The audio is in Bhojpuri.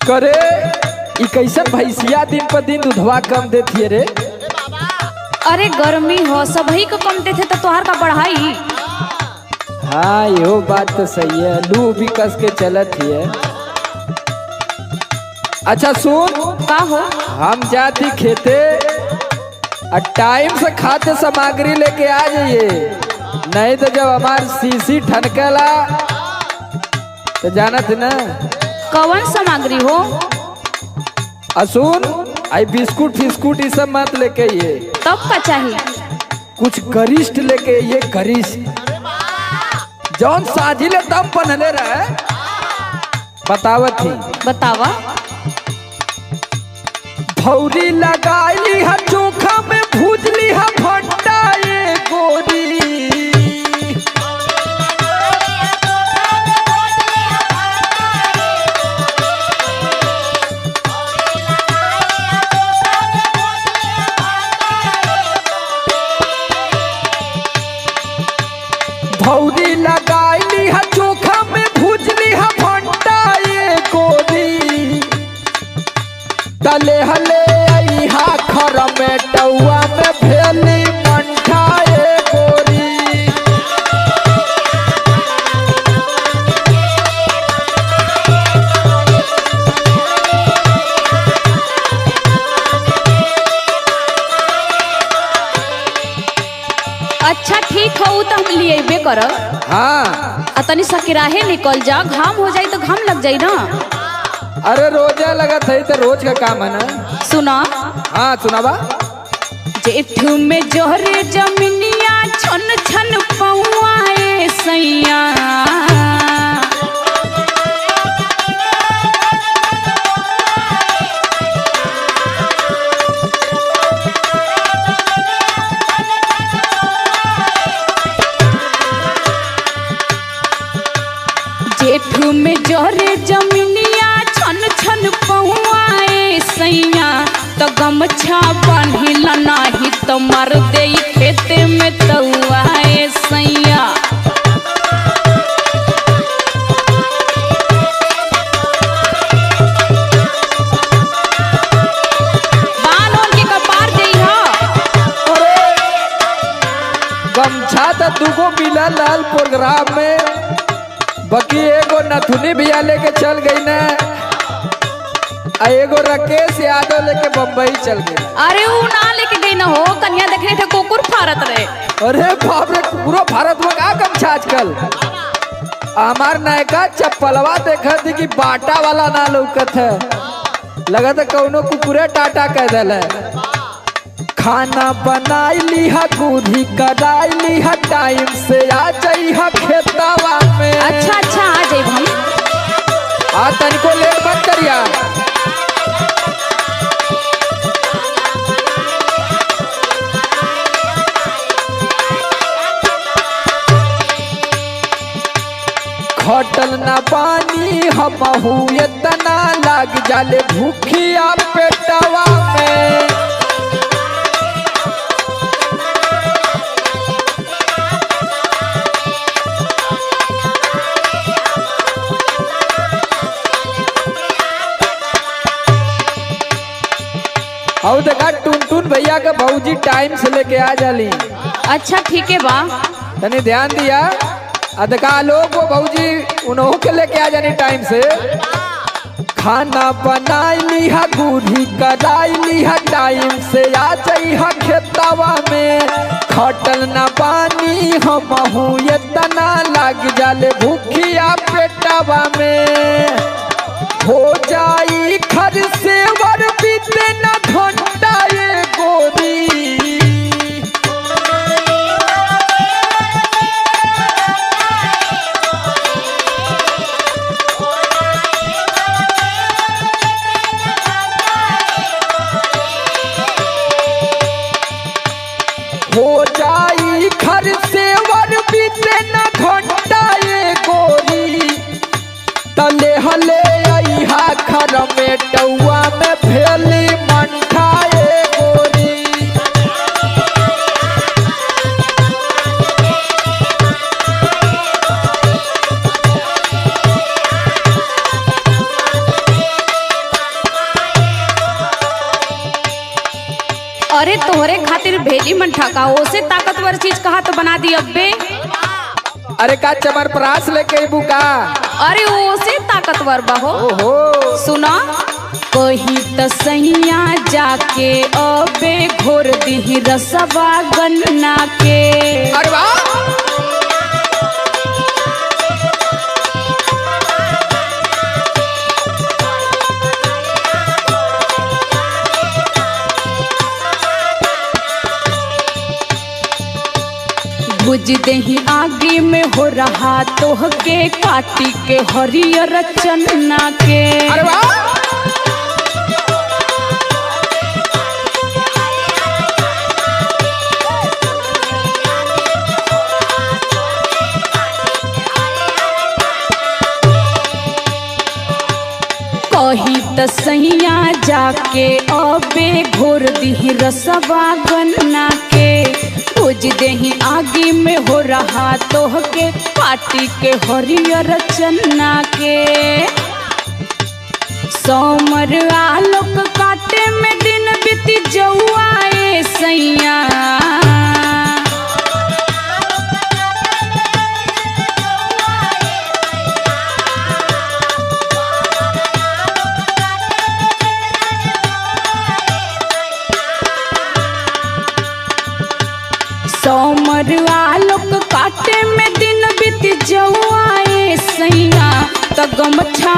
करे ई कैसन भैंसिया दिन पर दिन दूधवा कम देती है रे। अरे गर्मी हो सबही को कम देते तो तोहार का बढ़ाई। हाँ यो बात तो सही है, लू भी कस के चलत ही है। अच्छा सुन का हो हम जाती खेते और टाइम से खाद्य सामग्री लेके आ जाइए, नहीं तो जब हमार सीसी ठनकेला तो जानत ना। कौन सामग्री हो? सुन आई बिस्कुट फिस्कुट ये सब मत लेके ये, तब का चाहिए? कुछ गरिष्ठ लेके ये गरिष्ठ जौन साजिले तब पहनले रहे बतावत थी। बतावा। भौरी लगाई है चोखा में भूजली है भट्टा ये गोरी। भौरी लगाई है चोखा में भूजली है भट्टा ये गोरी। तले हले आई हा खर में टौआ में भेली मंठा ये गोरी। अच्छा ठीक हो तो हम लिए बे करब। हाँ तनी सकिराहे निकल जा, घाम हो जाई तो घाम लग जाई ना। अरे रोजा लगत है तो रोज का काम है ना। सुना। हाँ सुनाबा। जेठ में जोहरे जमीनिया छन छन पहुआए सैया। जेठ में जोहरे जमीनिया छन छन पहुआए सैया। तो गमछा बांधिला नाही तो मर दे खेते में तौआए सैया। बान ओन के कपार देई हा। गमछा तो दुगो मिला लाल प्रोग्राम में, बाकी एगो नथुनी भैया लेके चल गई ना, एगो राकेश यादव लेके बम्बई चल गई। अरे वो ना लेके गई ना हो, कन्या देखने थे कुकुर फारत रहे। अरे बाप रे पूरा भारत में का गमछा आजकल। हमार नायका चप्पलवा देखा थी कि बाटा वाला ना लौकत है, लगा था कौनो कुकुरे टाटा कह दिल है। खाना बनाई ली है दूधी कदाई ली है, टाइम से आ जाई है खेतवा में। अच्छा अच्छा आ जाए हम। आ तनिको लेट मत करिया। घटल ना पानी हमहू इतना लाग जाले भूखिया पेटवा में। और देखा टुनटुन भैया का भौजी टाइम से लेके आ जाली। अच्छा ठीक है बा। तनी ध्यान दिया। देखा लोग वो भौजी उन्हों के लेके आ जानी टाइम से। खाना बनाई ली है दूधी कदाई ली है, टाइम से आ जाई है खेतवा में। खटल ना पानी हमहू इतना लाग जाले भूखिया पेटवा में। हो जाई खर से वर बीते न घंटा ये गोरी। हो जाई खर से वर बीते न घंटा ये गोरी। तले हले आई हा खर में टौआ में भेली मंठा ये गोरी। अरे तोहरे खातिर भेली मन ठका ओसे ताकतवर चीज कहा तो बना दी अब्बे। अरे का चमरप्रास लेके अबू का? अरे ओसे ताकतवर बहो। ओहो सुना कही त सैया जाके अबे घोर दी रसवा गन्ना के। अरे वाह भुज दही आगे में हो रहा तोह के काटी के हरियर चन्ना के। अरे वाह कही त सैया जाके अबे घोर दी रसवा गन्ना के। भुज दही आगे में हो रहा तोह के पाटी के हरियर चन्ना के। सोमर आलोक काटे में दिन बीती जौआए सैया। सोमर आलोक काटे में दिन बीत जौआए सैया त गमछा